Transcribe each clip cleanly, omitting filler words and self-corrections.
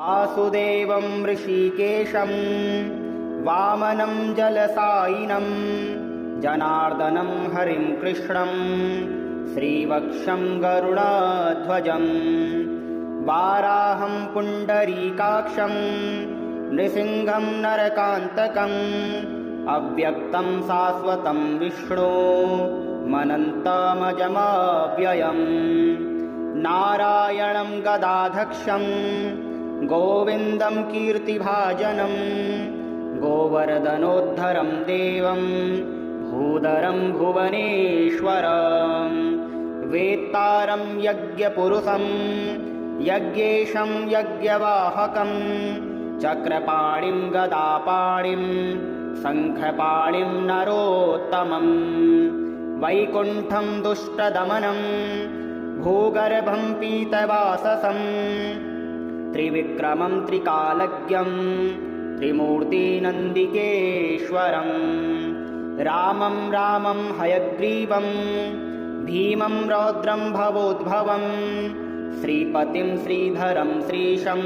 वासुदेवं ऋषिकेशं वामनं जलसायिनं जनार्दनं हरिं कृष्णं श्रीवक्षं गरुडध्वजं वाराहं पुण्डरीकाक्षं नृसिंहं नरकान्तकम् अव्यक्तं शाश्वतं विष्णो मनन्तमजमव्ययम् नारायणं गदाधक्षं गोविन्दं कीर्तिभाजनं गोवर्धनोद्धरं देवं भूधरं भुवनेश्वरं वेत्तारं यज्ञपुरुषं यज्ञेशं यज्ञवाहकं चक्रपाणिं गदापाणिं शङ्खपाणिं नरोत्तमं वैकुण्ठं दुष्टदमनं भूगर्भं पीतवाससं त्रिविक्रमं त्रिकालज्ञं त्रिमूर्तिनन्दिकेश्वरं रामं रामं हयग्रीवं भीमं रौद्रं भवोद्भवं श्रीपतिं श्रीधरं श्रीशं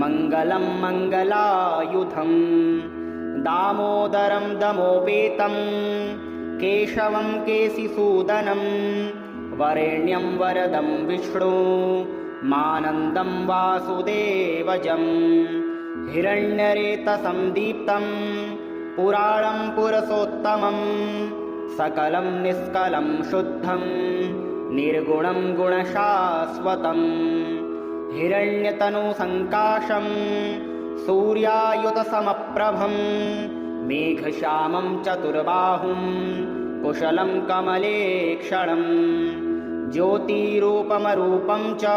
मङ्गलं मङ्गलायुधं दामोदरं दमोपेतं केशवं केशिसूदनं वरेण्यं वरदं विष्णु मानन्दं वासुदेवजं हिरण्यरेतसं दीप्तं पुराणं पुरुषोत्तमं सकलं निष्कलं शुद्धं निर्गुणं गुणशाश्वतं हिरण्यतनुसङ्काशं सूर्यायुतसमप्रभं मेघश्यामं चतुर्बाहुं कुशलं कमलेक्षणं ज्योतिरूपमरूपं च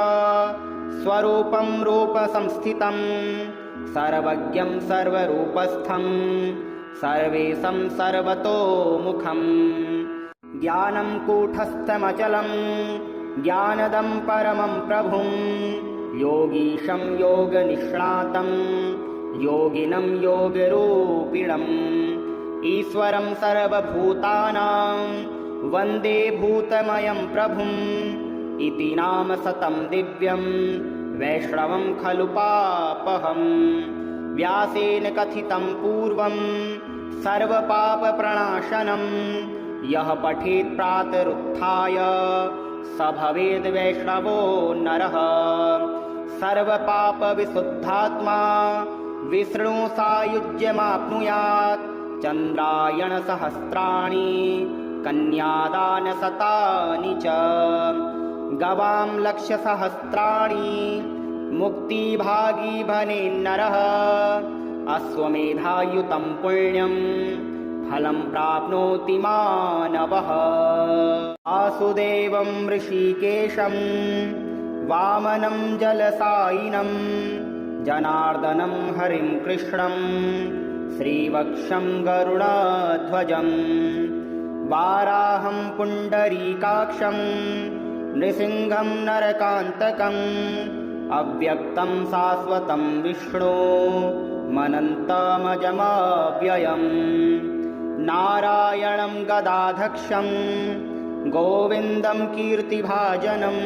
स्वरूपं रूपसंस्थितं सर्वज्ञं सर्वरूपस्थं सर्वेशं सर्वतोमुखं ज्ञानं कूटस्थमचलं ज्ञानदं परमं प्रभुं योगीशं योगनिष्णातं योगिनं योगरूपिणम् ईश्वरं सर्वभूतानां वन्दे भूतमयं प्रभुं इति नाम शतं दिव्यं वैष्णवं खलु पापहं व्यासेन कथितं पूर्वं सर्वपापप्रणाशनं यः पठेत् प्रातरुत्थाय स भवेद् वैष्णवो नरः सर्वपापविशुद्धात्मा विष्णु सायुज्यमाप्नुयात् चन्द्रायणसहस्राणि कन्यादानशतानि च गवां लक्षसहस्राणि मुक्तिभागी भवेन्नरः अश्वमेधायुतं पुण्यं फलं प्राप्नोति मानवः वासुदेवं ऋषिकेशं वामनं जलसायिनं जनार्दनं हरिं कृष्णं श्रीवक्षं गरुडध्वजं वाराहं पुण्डरीकाक्षं नृसिंहं नरकान्तकम् अव्यक्तं शाश्वतं विष्णो मनन्तमजमव्ययं नारायणं गदाधक्षं गोविन्दं कीर्तिभाजनं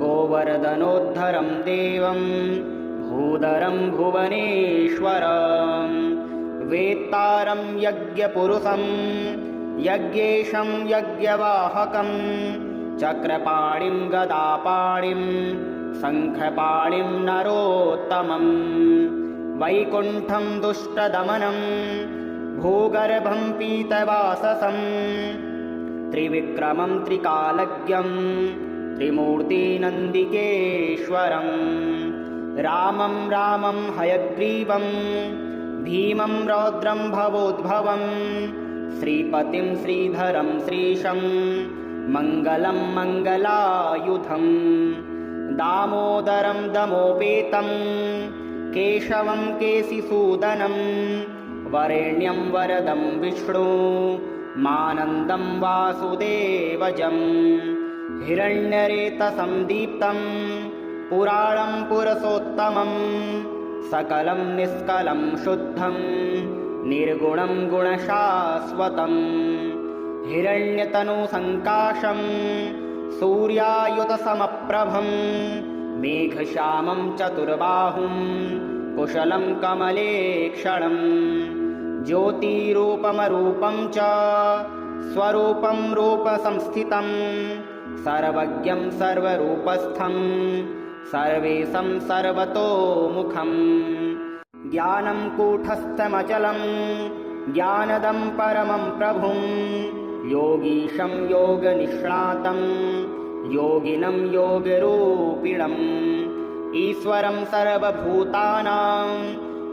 गोवर्धनोद्धरं देवं भूधरं भुवनेश्वरं वेत्तारं यज्ञपुरुषं यज्ञेशं यज्ञवाहकं चक्रपाणिं गदापाणिं शङ्खपाणिं नरोत्तमं वैकुण्ठं दुष्टदमनं भूगर्भं पीतवाससं त्रिविक्रमं त्रिकालज्ञं त्रिमूर्तिनन्दिकेश्वरं रामं रामं हयग्रीवं भीमं रौद्रं भवोद्भवं श्रीपतिं श्रीधरं श्रीशं मङ्गलं मङ्गलायुधं दामोदरं दमोपेतं केशवं केशिसूदनं वरेण्यं वरदं विष्णु मानन्दं वासुदेवजं हिरण्यरेतसं दीप्तं पुराणं पुरुषोत्तमं सकलं निष्कलं शुद्धं निर्गुणं गुणशाश्वतं हिरण्यतनुसङ्काशं सूर्यायुतसमप्रभं मेघश्यामं चतुर्बाहुं कुशलं कमलेक्षणं ज्योतिरूपमरूपं च स्वरूपं रूपसंस्थितं सर्वज्ञं सर्वरूपस्थं सर्वेशं सर्वतोमुखं ज्ञानं कूटस्थमचलं ज्ञानदं परमं प्रभुं योगीशं योगनिष्णातं योगिनं योगरूपिणम् ईश्वरं सर्वभूतानां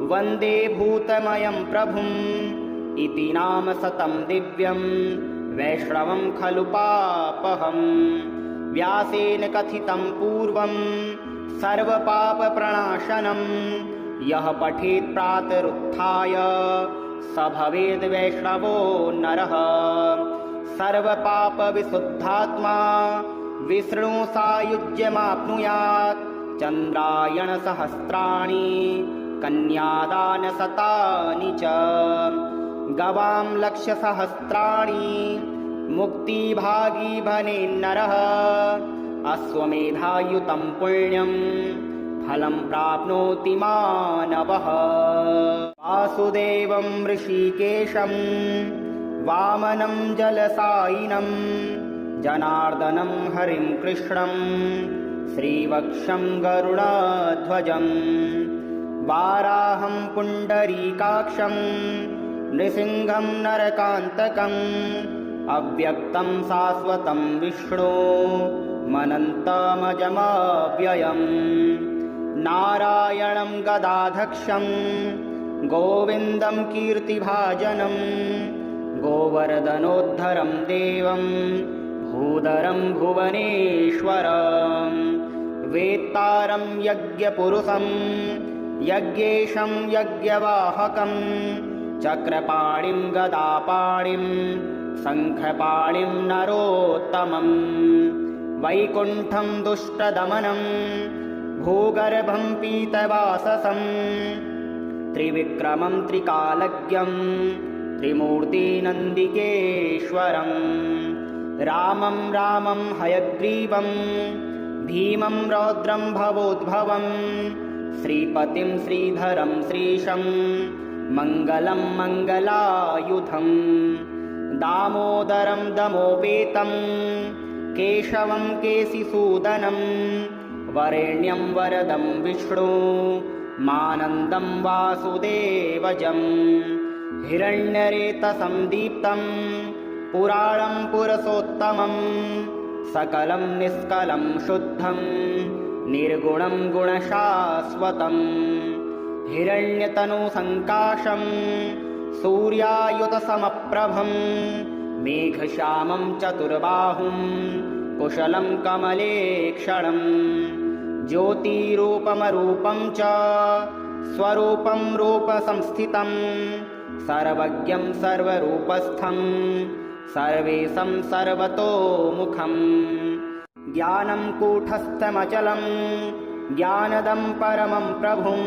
वन्दे भूतमयं प्रभुम् इति नाम सतं दिव्यं वैष्णवं खलु पापहम् व्यासेन कथितं पूर्वं सर्वपापप्रणाशनं यः पठेत् प्रातरुत्थाय स भवेद् वैष्णवो नरः सर्वपापविशुद्धात्मा विष्णुसायुज्यमाप्नुयात् चन्द्रायणसहस्राणि कन्यादानशतानि च गवां लक्षसहस्राणि मुक्तिभागी भवेन्नरः अश्वमेधायुतं पुण्यं फलं प्राप्नोति मानवः वासुदेवं ऋषिकेशं वामनं जलसायिनं जनार्दनं हरिं कृष्णं श्रीवक्षं गरुडध्वजं वाराहं पुण्डरीकाक्षं नृसिंहं नरकान्तकम् अव्यक्तं शाश्वतं विष्णो मनन्तमजमव्ययम् नारायणं गदाधक्षं गोविन्दं कीर्तिभाजनं गोवर्धनोद्धरं देवं भूधरं भुवनेश्वरं वेत्तारं यज्ञपुरुषं यज्ञेशं यज्ञवाहकं चक्रपाणिं गदापाणिं शङ्खपाणिं नरोत्तमं वैकुण्ठं दुष्टदमनं भूगर्भं पीतवाससं त्रिविक्रमं त्रिकालज्ञं त्रिमूर्तिनन्दिकेश्वरं रामं रामं हयग्रीवं भीमं रौद्रं भवोद्भवं श्रीपतिं श्रीधरं श्रीशं मङ्गलं मङ्गलायुधं दामोदरं दमोपेतं केशवं केशिसूदनं वरेण्यं वरदं विष्णु मानन्दं वासुदेवजं हिरण्यरेतसं दीप्तं पुराणं पुरुषोत्तमं सकलं निष्कलं शुद्धं निर्गुणं गुणशाश्वतं हिरण्यतनुसङ्काशं सूर्यायुतसमप्रभं मेघश्यामं चतुर्बाहुं कुशलं कमलेक्षणं ज्योतिरूपमरूपं च स्वरूपं रूपसंस्थितं सर्वज्ञं सर्वरूपस्थं सर्वेशं सर्वतोमुखं ज्ञानं कूटस्थमचलं ज्ञानदं परमं प्रभुं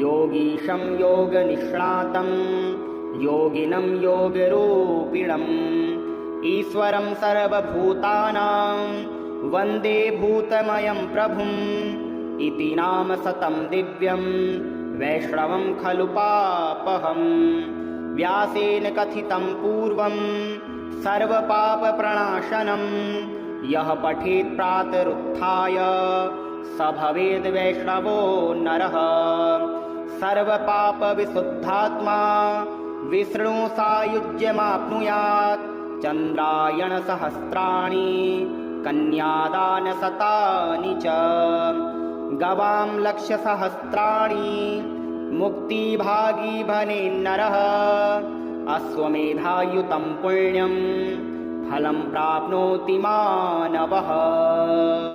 योगीशं योगनिष्णातं योगिनं योगरूपिणम् ईश्वरं सर्वभूतानां वन्दे भूतमयं प्रभुम् इति नाम सतं दिव्यं वैष्णवं खलु पापहम् व्यासेन कथितं पूर्वं सर्वपापप्रणाशनं यः पठेत् प्रातरुत्थाय स भवेद् वैष्णवो नरः सर्वपापविशुद्धात्मा विष्णुसायुज्यमाप्नुयात् चन्द्रायणसहस्राणि कन्यादानशतानि च गवां लक्षसहस्राणि मुक्तिभागी भवेन्नरः अश्वमेधायुतं पुण्यं फलं प्राप्नोति मानवः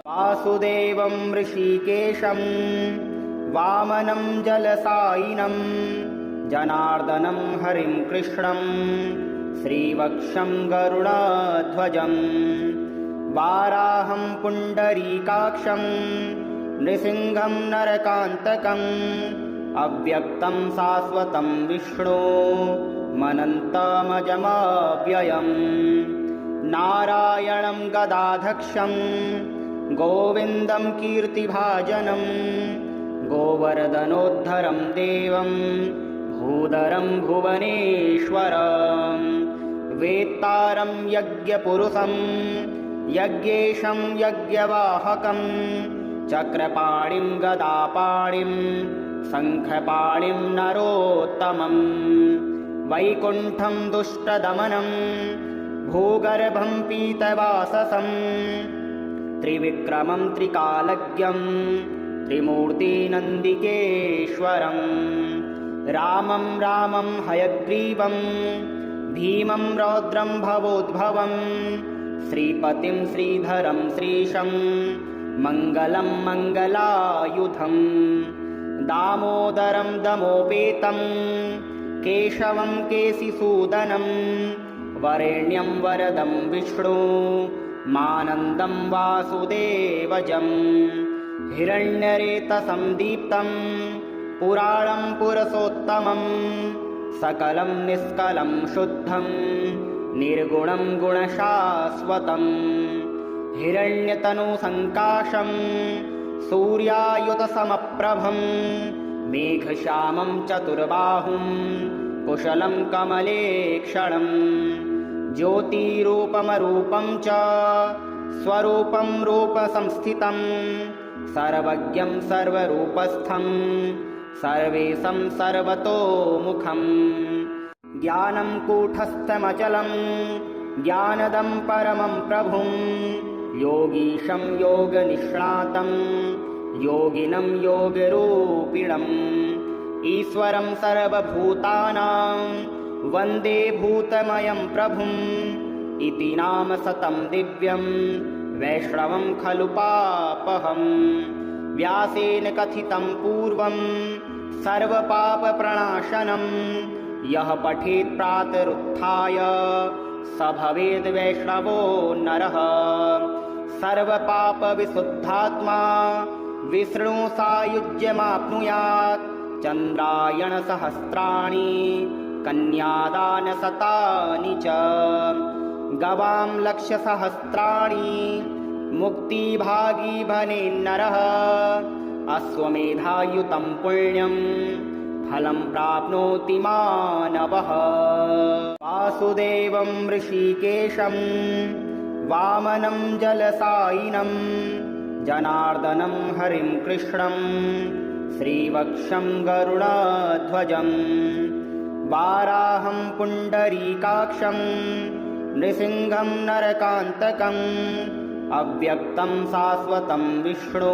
वासुदेवं ऋषिकेशं वामनं जलसायिनं जनार्दनं हरिं कृष्णं श्रीवक्षं गरुडध्वजं वाराहं पुण्डरीकाक्षं नृसिंहं नरकान्तकम् अव्यक्तं शाश्वतं विष्णो मनन्तमजमव्ययम् नारायणं गदाधक्षं गोविन्दं कीर्तिभाजनं गोवर्धनोद्धरं देवं भूधरं भुवनेश्वरं वेत्तारं यज्ञपुरुषं यज्ञेशं यज्ञवाहकं चक्रपाणिं गदापाणिं शङ्खपाणिं नरोत्तमं वैकुण्ठं दुष्टदमनं भूगर्भं पीतवाससं त्रिविक्रमं त्रिकालज्ञं त्रिमूर्तिनन्दिकेश्वरं रामं रामं हयग्रीवं भीमं रौद्रं भवोद्भवं श्रीपतिं श्रीधरं श्रीशं मङ्गलं मङ्गलायुधं दामोदरं दमोपेतं केशवं केशिसूदनं वरेण्यं वरदं विष्णु मानन्दं वासुदेवजं हिरण्यरेतसं दीप्तं पुराणं पुरुषोत्तमं सकलं निष्कलं शुद्धं निर्गुणं गुणशाश्वतं हिरण्यतनुसङ्काशं सूर्यायुतसमप्रभं मेघश्यामं चतुर्बाहुं कुशलं कमलेक्षणं ज्योतिरूपमरूपं च स्वरूपं रूपसंस्थितं सर्वज्ञं सर्वरूपस्थं सर्वेशं सर्वतोमुखं ज्ञानं कूटस्थमचलं ज्ञानदं परमं प्रभुं योगीशं योगनिष्णातं योगिनं योगरूपिणम् ईश्वरं सर्वभूतानां वन्दे भूतमयं प्रभुम् इति नाम सतं दिव्यं वैष्णवं खलु पापहम् व्यासेन कथितं पूर्वं सर्वपापप्रणाशनं यः पठेत् प्रातरुत्थाय स भवेद् वैष्णवो नरः सर्वपापविशुद्धात्मा विष्णुसायुज्यमाप्नुयात् चन्द्रायणसहस्राणि कन्यादानशतानि च गवां लक्षसहस्राणि मुक्तिभागी भवेन्नरः अश्वमेधायुतं पुण्यं फलं प्राप्नोति मानवः वासुदेवं ऋषिकेशं वामनं जलसायिनं जनार्दनं हरिं कृष्णं श्रीवक्षं गरुडध्वजं वाराहं पुण्डरीकाक्षं नृसिंहं नरकान्तकम् अव्यक्तं शाश्वतं विष्णु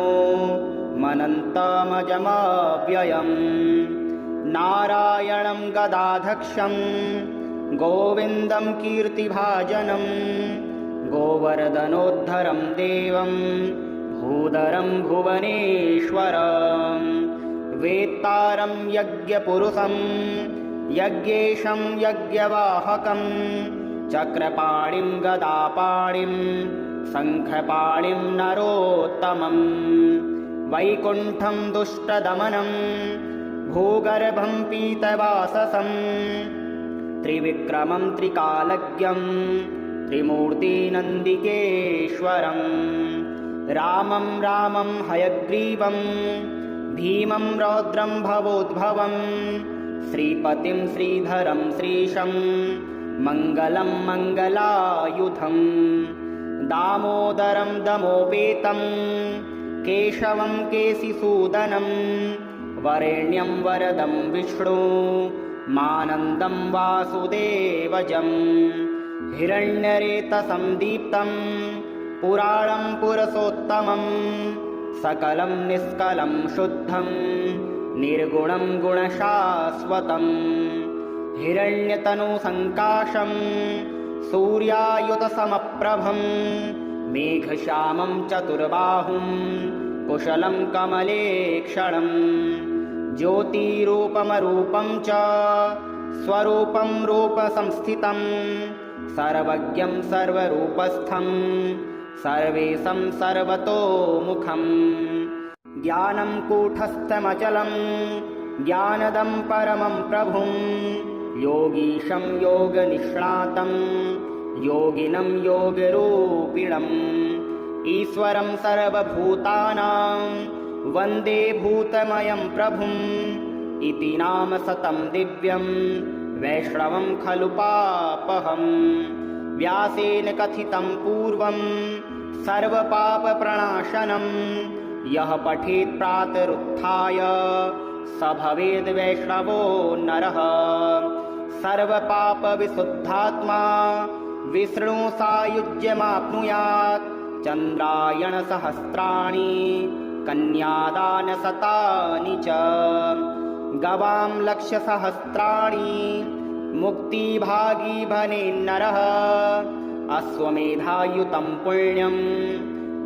मनन्तमजमव्ययम् नारायणं गदाधक्षं गोविन्दं कीर्तिभाजनं गोवर्धनोद्धरं देवं भूधरं भुवनेश्वरं वेत्तारं यज्ञपुरुषं यज्ञेशं यज्ञवाहकं चक्रपाणिं गदापाणिं शङ्खपाणिं नरोत्तमं वैकुण्ठं दुष्टदमनं भूगर्भं पीतवाससं त्रिविक्रमं त्रिकालज्ञं त्रिमूर्तिनन्दिकेश्वरं रामं रामं हयग्रीवं भीमं रौद्रं भवोद्भवं श्रीपतिं श्रीधरं श्रीशं मङ्गलं मङ्गलायुधं दामोदरं दमोपेतं केशवं केशिसूदनं वरेण्यं वरदं विष्णु मानन्दं वासुदेवजं हिरण्यरेतसं दीप्तं पुराणं पुरुषोत्तमं सकलं निष्कलं शुद्धं निर्गुणं गुणशाश्वतं हिरण्यतनुसङ्काशं सूर्यायुतसमप्रभं मेघश्यामं चतुर्बाहुं कुशलं कमलेक्षणं ज्योतिरूपमरूपं च स्वरूपं रूपसंस्थितं सर्वज्ञं सर्वरूपस्थं सर्वेशं सर्वतोमुखं ज्ञानं कूटस्थमचलं ज्ञानदं परमं प्रभुं योगीशं योगनिष्णातं योगिनं योगरूपिणं ईश्वरं सर्वभूतानां वन्दे भूतमयं प्रभुम् इति नाम सतं दिव्यं वैष्णवं खलु पापहम्। व्यासेन कथितं पूर्वं सर्वपापप्रणाशनं यः पठेत् प्रातरुत्थाय स भवेद् वैष्णवो नरः। सर्वपापविशुद्धात्मा विष्णु सायुज्यमाप्नुयात्। चन्द्रायणसहस्राणि कन्यादानशतानि च गवां लक्षसहस्राणि मुक्तिभागी बनेन्नरः। अश्वमेधायुतं पुण्यं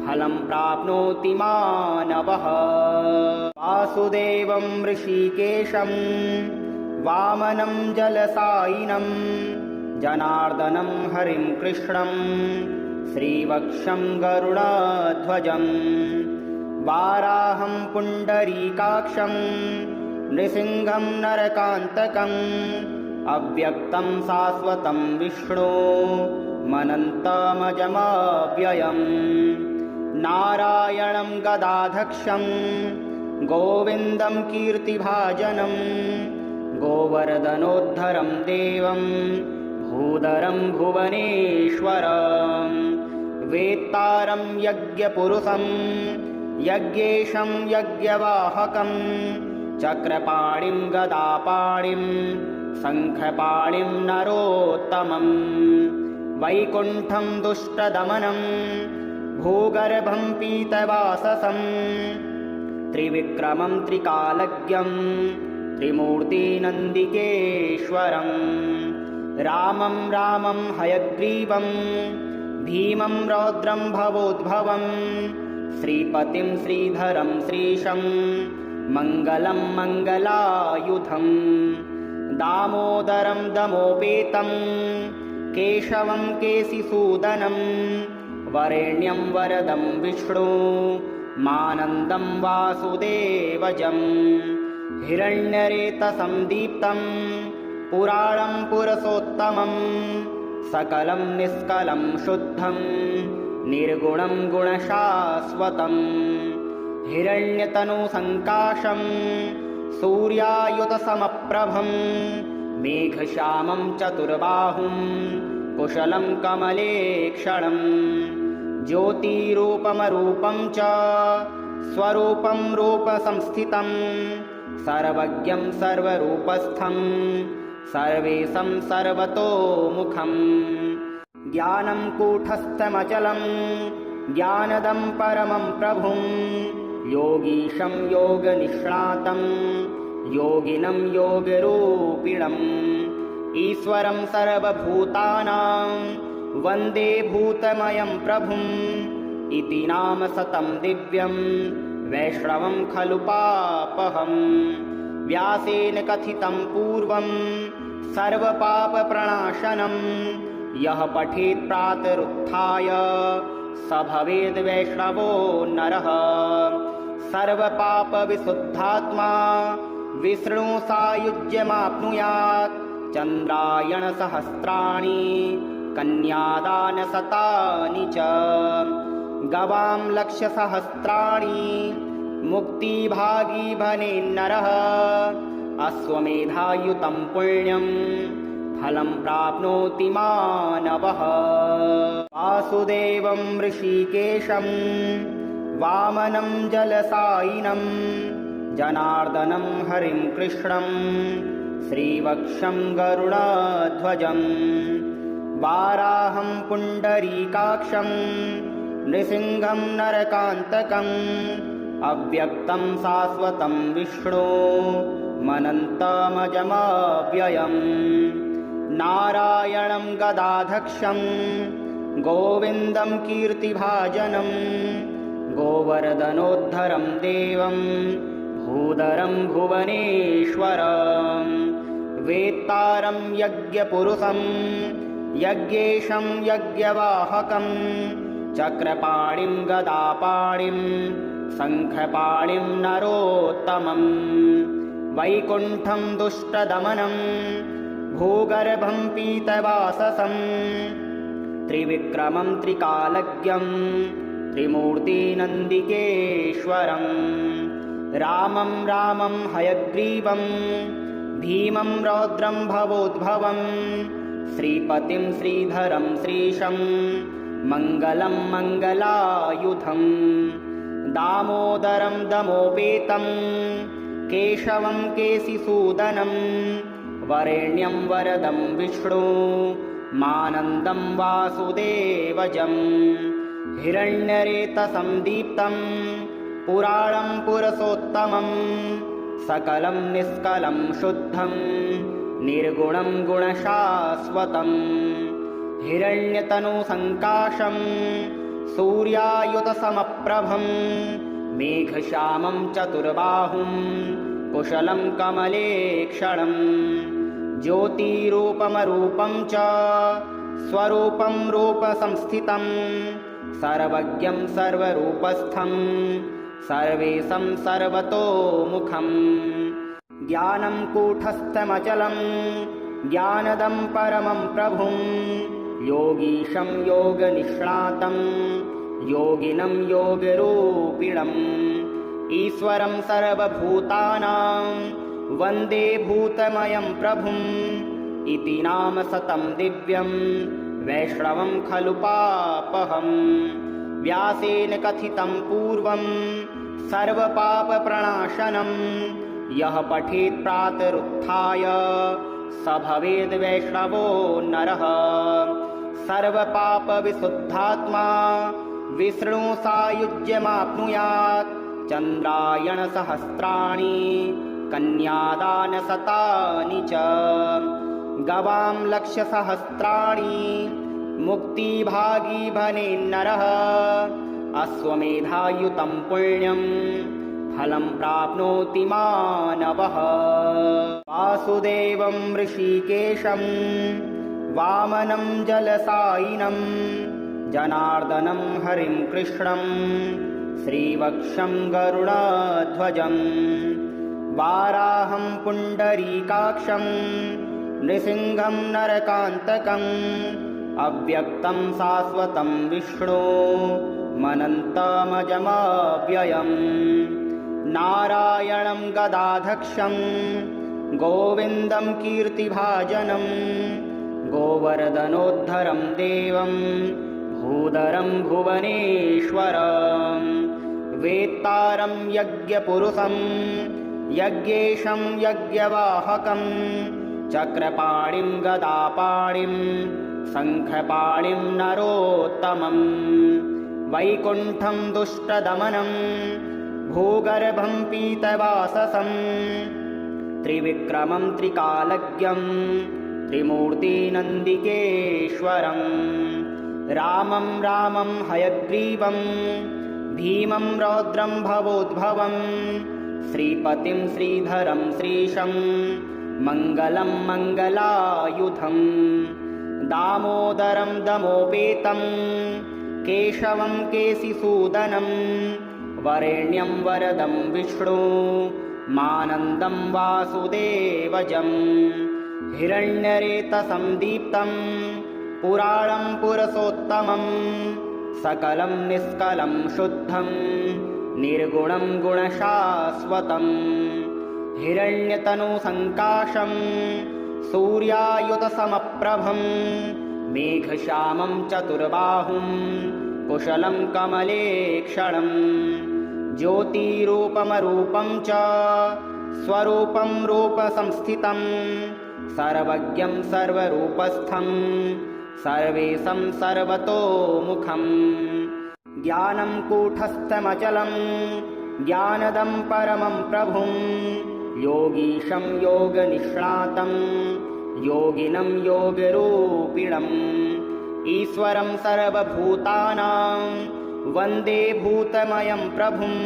फलं प्राप्नोति मानवः। वासुदेवं ऋषिकेशं वामनं जलसायिनं जनार्दनं हरिं कृष्णं श्रीवक्षं गरुडध्वजं वाराहं पुण्डरीकाक्षं नृसिंहं नरकान्तकम् अव्यक्तं शाश्वतं विष्णु मनन्तमजमव्ययम् नारायणं गदाधक्षं गोविन्दं कीर्तिभाजनं गोवर्धनोद्धरं देवं भूधरं भुवनेश्वरं वेत्तारं यज्ञपुरुषं यज्ञेशं यज्ञवाहकं चक्रपाणिं गदापाणिं शङ्खपाणिं नरोत्तमं वैकुण्ठं दुष्टदमनं भूगर्भं पीतवाससं त्रिविक्रमं त्रिकालज्ञं त्रिमूर्तिनन्दिकेश्वरं रामं रामं हयग्रीवं भीमं रौद्रं भवोद्भवं श्रीपतिं श्रीधरं श्रीशं मङ्गलं मङ्गलायुधं दामोदरं दमोपेतं केशवं केशिसूदनं वरेण्यं वरदं विष्णु मानन्दं वासुदेवजं हिरण्यरेतसं दीप्तं पुराणं पुरुषोत्तमं सकलं निष्कलं शुद्धं निर्गुणं गुणशाश्वतं हिरण्यतनुसङ्काशं सूर्यायुतसमप्रभं मेघश्यामं चतुर्बाहुं कुशलं कमलेक्षणं ज्योतिरूपमरूपं च स्वरूपं रूपसंस्थितं सर्वज्ञं सर्वरूपस्थं सर्वेशं सर्वतोमुखं ज्ञानं कूटस्थमचलं ज्ञानदं परमं प्रभुं योगीशं योगनिष्णातं योगिनं योगरूपिणम् ईश्वरं सर्वभूतानां वन्दे भूतमयं प्रभुम् इति नाम सतं दिव्यं वैष्णवं खलु पापहम्। व्यासेन कथितं पूर्वं सर्वपापप्रणाशनं यः पठेत् प्रातरुत्थाय स भवेद् वैष्णवो नरः। सर्वपापविशुद्धात्मा विष्णु सायुज्यमाप्नुयात्। चन्द्रायणसहस्राणि कन्यादानशतानि च गवां लक्षसहस्राणि मुक्तिभागी बनेन्नरः। अश्वमेधायुतं पुण्यं फलं प्राप्नोति मानवः। वासुदेवं ऋषिकेशं वामनं जलसायिनं जनार्दनं हरिं कृष्णं श्रीवक्षं गरुडध्वजं वाराहं पुण्डरीकाक्षं नृसिंहं नरकान्तकम् अव्यक्तं शाश्वतं विष्णु मनन्तमजमव्ययम् नारायणं गदाधक्षं गोविन्दं कीर्तिभाजनं गोवर्धनोद्धरं देवं भूधरं भुवनेश्वरं वेत्तारं यज्ञपुरुषं यज्ञेशं यज्ञवाहकं चक्रपाणिं गदापाणिं शङ्खपाणिं नरोत्तमं वैकुण्ठं दुष्टदमनं भूगर्भं पीतवाससं त्रिविक्रमं त्रिकालज्ञं त्रिमूर्तिनन्दिकेश्वरं रामं रामं हयग्रीवं भीमं रौद्रं भवोद्भवं श्रीपतिं श्रीधरं श्रीशं मङ्गलं मङ्गलायुधं दामोदरं दमोपेतं केशवं केशिसूदनं वरेण्यं वरदं विष्णु मानन्दं वासुदेवजं हिरण्यरेतसं दीप्तं पुराणं पुरुषोत्तमं सकलं निष्कलं शुद्धं निर्गुणं गुणशाश्वतं हिरण्यतनुसङ्काशं सूर्यायुतसमप्रभं मेघश्यामं चतुर्बाहुं कुशलं कमलेक्षणं ज्योतिरूपमरूपं च स्वरूपं रूपसंस्थितं सर्वज्ञं सर्वरूपस्थं सर्वेशं सर्वतोमुखं ज्ञानं कूटस्थमचलं ज्ञानदं परमं प्रभुं योगीशं योगनिष्णातं योगिनं योगरूपिणम् ईश्वरं सर्वभूतानां वन्दे भूतमयं प्रभुम् इति नाम सतं दिव्यं वैष्णवं खलु पापहम् व्यासेन कथितं पूर्वं सर्वपापप्रणाशनं यः पठेत् प्रातरुत्थाय स भवेद् वैष्णवो नरः सर्वपापविशुद्धात्मा विष्णुसायुज्यमाप्नुयात् चन्द्रायणसहस्राणि कन्यादानशतानि च गवां लक्षसहस्राणि मुक्तिभागी भवेन्नरः अश्वमेधायुतं पुण्यं फलं प्राप्नोति मानवः वासुदेवं ऋषिकेशं वामनं जलसायिनं जनार्दनं हरिं कृष्णं श्रीवक्षं गरुडध्वजं वाराहं पुण्डरीकाक्षं नृसिंहं नरकान्तकम् अव्यक्तं शाश्वतं विष्णु मनन्तमजमव्ययम् नारायणं गदाधक्षं गोविन्दं कीर्तिभाजनं गोवर्धनोद्धरं देवं भूधरं भुवनेश्वरं वेत्तारं यज्ञपुरुषं यज्ञेशं यज्ञवाहकं चक्रपाणिं गदापाणिं शङ्खपाणिं नरोत्तमं वैकुण्ठं दुष्टदमनं भूगर्भं पीतवाससं त्रिविक्रमं त्रिकालज्ञं त्रिमूर्तिनन्दिकेश्वरं रामं रामं हयग्रीवं भीमं रौद्रं भवोद्भवं श्रीपतिं श्रीधरं श्रीशं मङ्गलं मङ्गलायुधं दामोदरं दमोपेतं केशवं केशिसूदनं वरेण्यं वरदं विष्णु मानन्दं वासुदेवजं हिरण्यरेतसं दीप्तं पुराणं पुरुषोत्तमं सकलं निष्कलं शुद्धं निर्गुणं गुणशाश्वतं हिरण्यतनुसङ्काशं सूर्यायुतसमप्रभं मेघश्यामं चतुर्बाहुं कुशलं कमलेक्षणं ज्योतिरूपमरूपं च स्वरूपं रूपसंस्थितं सर्वज्ञं सर्वरूपस्थं सर्वेशं सर्वतोमुखं ज्ञानं कूटस्थमचलं ज्ञानदं परमं प्रभुं योगीशं योगनिष्णातं योगिनं योगरूपिणम् ईश्वरं सर्वभूतानां वन्दे भूतमयं प्रभुम्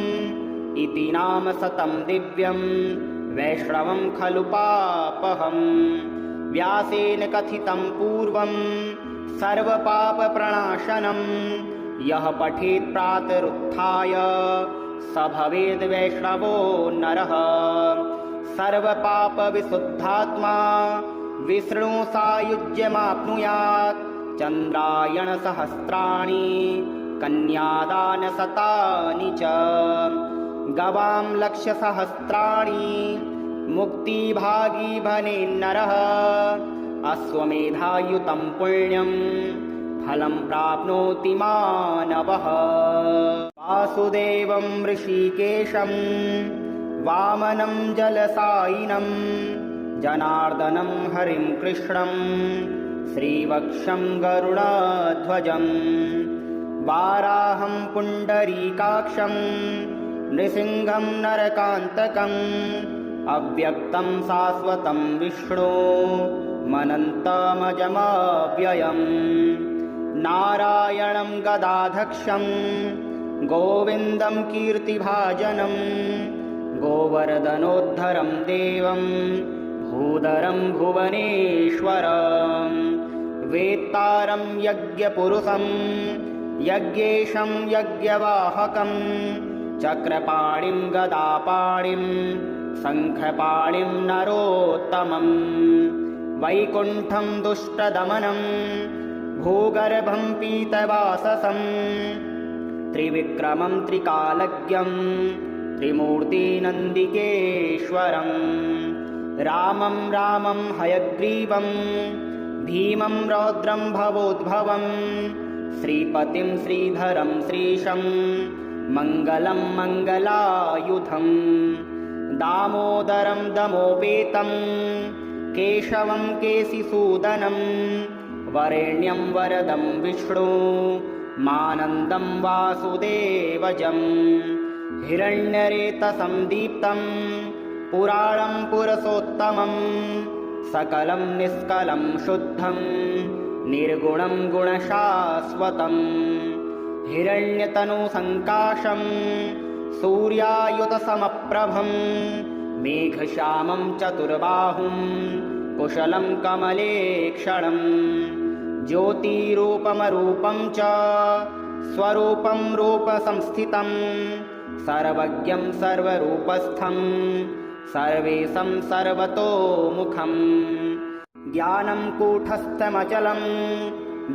इति नाम सतं दिव्यं वैष्णवं खलु पापहम् व्यासेन कथितं पूर्वं सर्वपापप्रणाशनं यः पठेत् प्रातरुत्थाय स भवेद् वैष्णवो नरः सर्वपापविशुद्धात्मा विष्णुसायुज्यमाप्नुयात् चन्द्रायणसहस्राणि कन्यादानशतानि च गवां लक्षसहस्राणि मुक्तिभागी भवेन्नरः अश्वमेधायुतं पुण्यं फलं प्राप्नोति मानवः वासुदेवं ऋषिकेशं वामनं जलसायिनं जनार्दनं हरिं कृष्णं श्रीवक्षं गरुडध्वजं वाराहं पुण्डरीकाक्षं नृसिंहं नरकान्तकम् अव्यक्तं शाश्वतं विष्णु मनन्तमजमव्ययम् नारायणं गदाधक्षं गोविन्दं कीर्तिभाजनं गोवर्धनोद्धरं देवं भूधरं भुवनेश्वरं वेत्तारं यज्ञपुरुषं यज्ञेशं यज्ञवाहकं चक्रपाणिं गदापाणिं शङ्खपाणिं नरोत्तमं वैकुण्ठं दुष्टदमनं भूगर्भं पीतवाससं त्रिविक्रमं त्रिकालज्ञं त्रिमूर्तिनन्दिकेश्वरं रामं रामं हयग्रीवं भीमं रौद्रं भवोद्भवं श्रीपतिं श्रीधरं श्रीशं मङ्गलं मङ्गलायुधं दामोदरं दमोपेतं केशवं केशिसूदनं वरेण्यं वरदं विष्णु मानन्दं वासुदेवजं हिरण्यरेतसं दीप्तं पुराणं पुरुषोत्तमं सकलं निष्कलं शुद्धं निर्गुणं गुणशाश्वतं हिरण्यतनुसङ्काशं सूर्यायुतसमप्रभं मेघश्यामं चतुर्बाहुं कुशलं कमलेक्षणं ज्योतिरूपमरूपं च स्वरूपं रूपसंस्थितं सर्वज्ञं सर्वरूपस्थं सर्वेशं सर्वतोमुखं ज्ञानं कूटस्थमचलं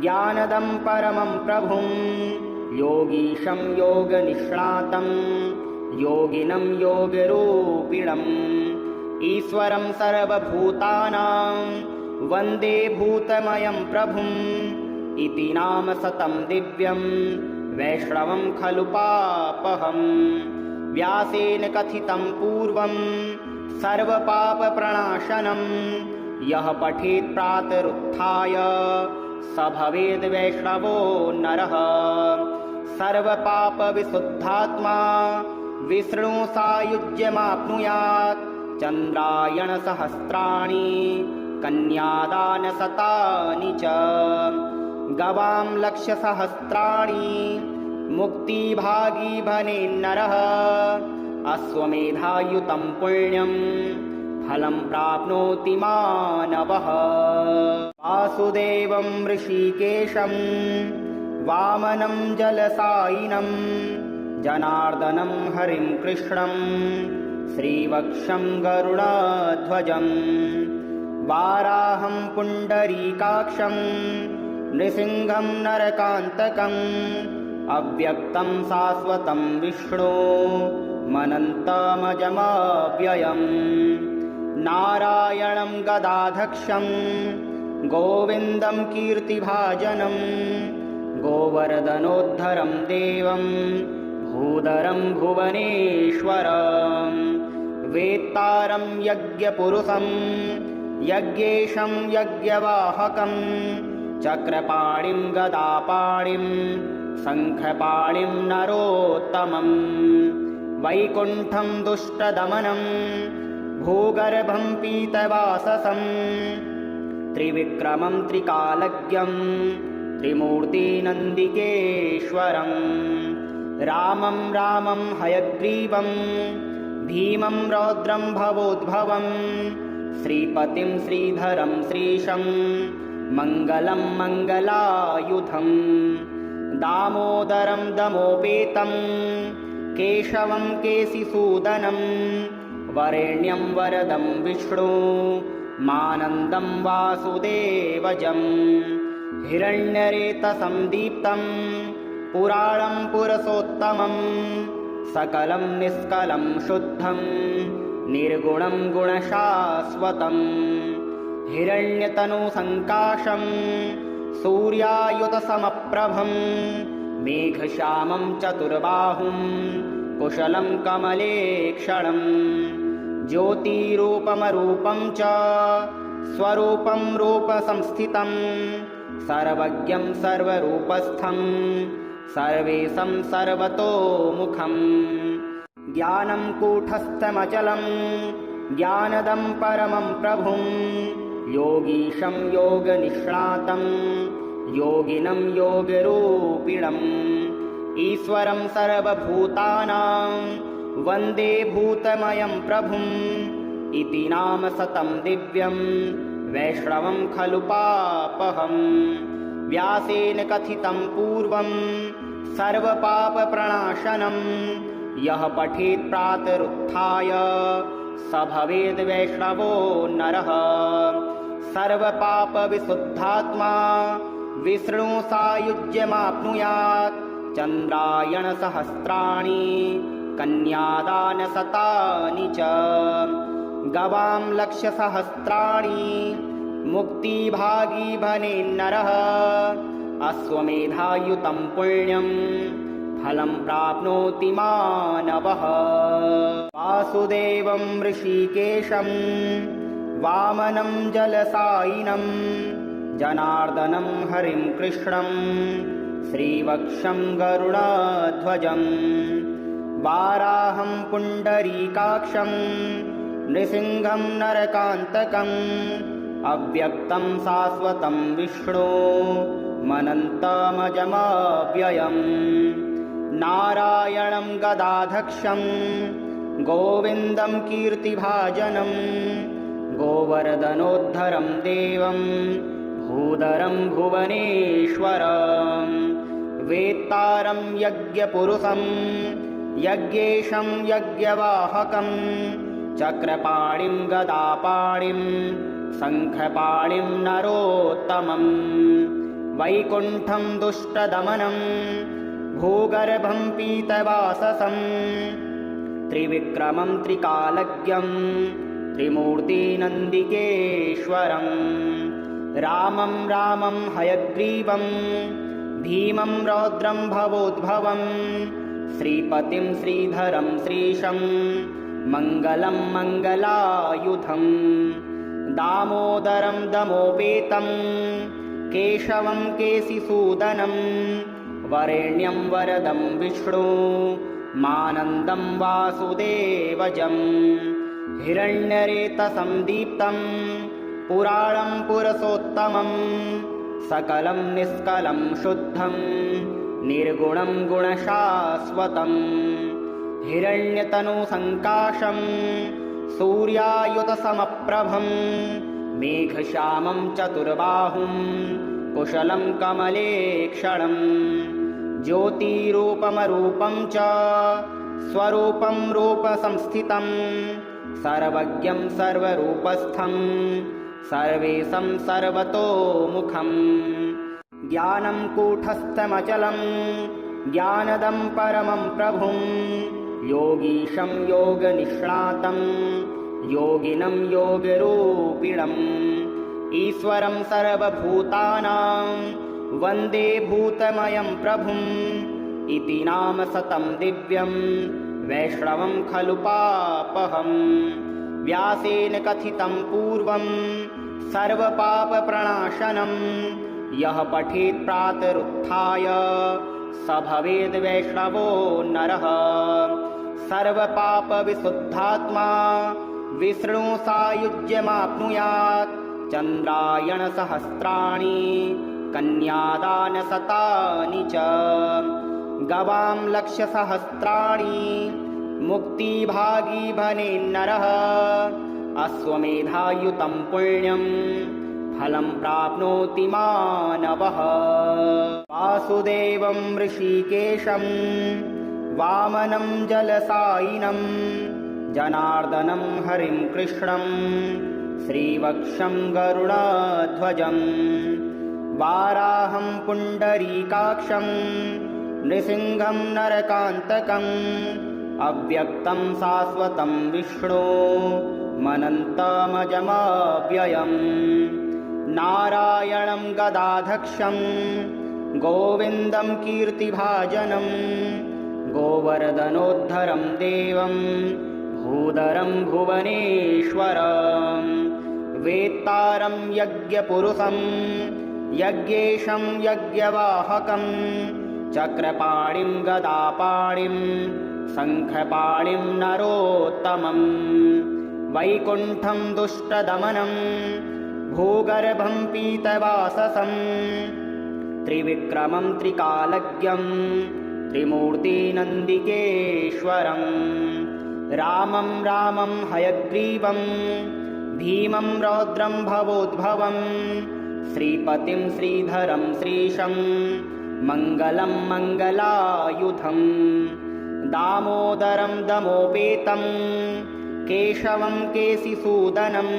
ज्ञानदं परमं प्रभुं योगीशं योगनिष्णातं योगिनं योगरूपिणम् ईश्वरं सर्वभूतानां वन्दे भूतमयं प्रभुम् इति नाम शतं दिव्यं वैष्णवं खलु पापहम् व्यासेन कथितं पूर्वं सर्वपापप्रणाशनं यः पठेत् प्रातरुत्थाय स भवेद् वैष्णवो नरः सर्वपापविशुद्धात्मा विष्णुसायुज्यमाप्नुयात् चन्द्रायणसहस्राणि कन्यादानशतानि च गवां लक्षसहस्राणि मुक्तिभागी भवेन्नरः अश्वमेधायुतं पुण्यं फलं प्राप्नोति मानवः वासुदेवं ऋषिकेशं वामनं जलसायिनं जनार्दनं हरिं कृष्णं श्रीवक्षं गरुडध्वजं वाराहं पुण्डरीकाक्षं नृसिंहं नरकान्तकम् अव्यक्तं शाश्वतं विष्णु मनन्तमजमव्ययम् नारायणं गदाधक्षं गोविन्दं कीर्तिभाजनं गोवर्धनोद्धरं देवं भूधरं भुवनेश्वरं वेत्तारं यज्ञपुरुषं यज्ञेशं यज्ञवाहकं चक्रपाणिं गदापाणिं शङ्खपाणिं नरोत्तमं वैकुण्ठं दुष्टदमनं भूगर्भं पीतवाससं त्रिविक्रमं त्रिकालज्ञं त्रिमूर्तिनन्दिकेश्वरं रामं रामं हयग्रीवं भीमं रौद्रं भवोद्भवं श्रीपतिं श्रीधरं श्रीशं मङ्गलं मङ्गलायुधं दामोदरं दमोपेतं केशवं केशिसूदनं वरेण्यं वरदं विष्णु मानन्दं वासुदेवजं हिरण्यरेतसं दीप्तं पुराणं पुरुषोत्तमं सकलं निष्कलं शुद्धं निर्गुणं गुणशाश्वतं हिरण्यतनुसङ्काशं सूर्यायुतसमप्रभं मेघश्यामं चतुर्बाहुं कुशलं कमलेक्षणं ज्योतिरूपमरूपं च स्वरूपं रूपसंस्थितं सर्वज्ञं सर्वरूपस्थं सर्वेशं सर्वतोमुखं ज्ञानं कूटस्थमचलं ज्ञानदं परमं प्रभुं योगीशं योगनिष्णातं योगिनं योगरूपिणम् ईश्वरं सर्वभूतानां वन्दे भूतमयं प्रभुं इति नाम शतं दिव्यं वैष्णवं खलु पापहं व्यासेन कथितं पूर्वं सर्वपापप्रणाशनं यः पठेत् प्रातरुत्थाय स भवेद् वैष्णवो नरः सर्वपापविशुद्धात्मा विष्णु सायुज्यमाप्नुयात् चन्द्रायणसहस्राणि कन्यादानशतानि च गवां लक्षसहस्राणि मुक्तिभागी भवेन्नरः अश्वमेधायुतं पुण्यं फलं प्राप्नोति मानवः वासुदेवं ऋषिकेशं वामनं जलसायिनं जनार्दनं हरिं कृष्णं श्रीवक्षं गरुडध्वजं वाराहं पुण्डरीकाक्षं नृसिंहं नरकान्तकम् अव्यक्तं शाश्वतं विष्णु मनन्तमजमव्ययम् नारायणं गदाधक्षं गोविन्दं कीर्तिभाजनं गोवर्धनोद्धरं देवं भूधरं भुवनेश्वरं वेत्तारं यज्ञपुरुषं यज्ञेशं यज्ञवाहकं चक्रपाणिं गदापाणिं शङ्खपाणिं नरोत्तमं वैकुण्ठं दुष्टदमनं भूगर्भं पीतवाससं त्रिविक्रमं त्रिकालज्ञं त्रिमूर्तिनन्दिकेश्वरं रामं रामं हयग्रीवं भीमं रौद्रं भवोद्भवं श्रीपतिं श्रीधरं श्रीशं मङ्गलं मङ्गलायुधं दामोदरं दमोपेतं केशवं केशिसूदनं वरेण्यं वरदं विष्णु मानन्दं वासुदेवजं हिरण्यरेतसं दीप्तं पुराणं पुरुषोत्तमं सकलं निष्कलं शुद्धं निर्गुणं गुणशाश्वतं हिरण्यतनुसङ्काशं सूर्यायुतसमप्रभं मेघश्यामं चतुर्बाहुं कुशलं कमलेक्षणं ज्योतिरूपमरूपं च स्वरूपं रूपसंस्थितं सर्वज्ञं सर्वरूपस्थं सर्वेशं सर्वतोमुखं ज्ञानं कूटस्थमचलं ज्ञानदं परमं प्रभुं योगीशं योगनिष्णातं योगिनं योगरूपिणम् ईश्वरं सर्वभूतानां वन्दे भूतमयं प्रभुं इति नाम शतं दिव्यं वैष्णवं खलु पापहं व्यासेन कथितं पूर्वं सर्वपापप्रणाशनं यः पठेत् प्रातरुत्थाय स भवेद् वैष्णवो नरः सर्वपापविशुद्धात्मा विष्णु सायुज्यमाप्नुयात् चन्द्रायणसहस्राणि कन्यादानशतानि च गवां लक्षसहस्राणि मुक्तिभागी भवेन्नरः अश्वमेधायुतं पुण्यं फलं प्राप्नोति मानवः वासुदेवं ऋषिकेशं वामनं जलसायिनं जनार्दनं हरिं कृष्णं श्रीवक्षं गरुडध्वजं वाराहं पुण्डरीकाक्षं नृसिंहं नरकान्तकम् अव्यक्तं शाश्वतं विष्णो मनन्तमजमव्ययम् नारायणं गदाधक्षं गोविन्दं कीर्तिभाजनं गोवर्धनोद्धरं देवं भूधरं भुवनेश्वरं वेत्तारं यज्ञपुरुषं यज्ञेशं यज्ञवाहकं चक्रपाणिं गदापाणिं शङ्खपाणिं नरोत्तमं वैकुण्ठं दुष्टदमनं भूगर्भं पीतवाससं त्रिविक्रमं त्रिकालज्ञं त्रिमूर्तिनन्दिकेश्वरं रामं रामं हयग्रीवं भीमं रौद्रं भवोद्भवं श्रीपतिं श्रीधरं श्रीशं मङ्गलं मङ्गलायुधं दामोदरं दमोपेतं केशवं केशिसूदनं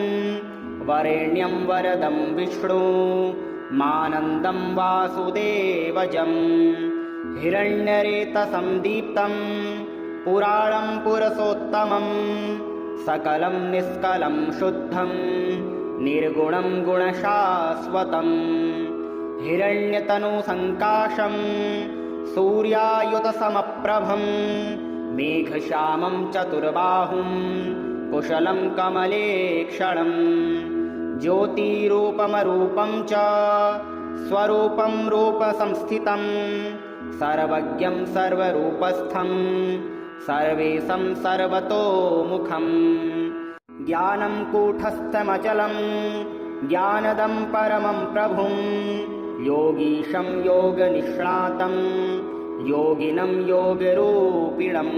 वरेण्यं वरदं विष्णु मानन्दं वासुदेवजं हिरण्यरेतसं दीप्तं पुराणं पुरुषोत्तमं सकलं निष्कलं शुद्धं निर्गुणं गुणशाश्वतं हिरण्यतनुसङ्काशं सूर्यायुतसमप्रभं मेघश्यामं चतुर्बाहुं कुशलं कमलेक्षणं ज्योतिरूपमरूपं च स्वरूपं रूपसंस्थितं सर्वज्ञं सर्वरूपस्थं सर्वेशं सर्वतोमुखं ज्ञानं कूटस्थमचलं ज्ञानदं परमं प्रभुं योगीशं योगनिष्णातं योगिनं योगरूपिणम्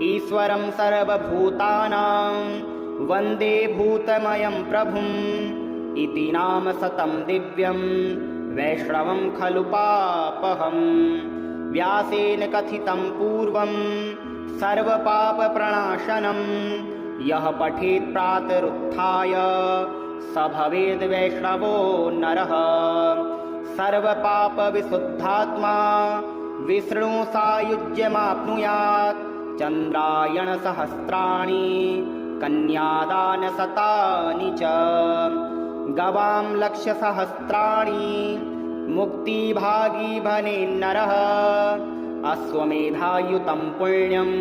ईश्वरं सर्वभूतानां वन्दे भूतमयं प्रभुं इति नाम शतं दिव्यं वैष्णवं खलु पापहं व्यासेन कथितं पूर्वं सर्वपापप्रणाशनं यः पठेत् प्रातरुत्थाय स भवेद् वैष्णवो नरः सर्वपापविशुद्धात्मा विष्णुसायुज्यमाप्नुयात् चन्द्रायणसहस्राणि कन्यादानशतानि च गवां लक्षसहस्राणि मुक्तिभागी भवेन्नरः अश्वमेधायुतं पुण्यं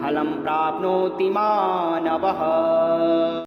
फलं प्राप्नोति मानवः।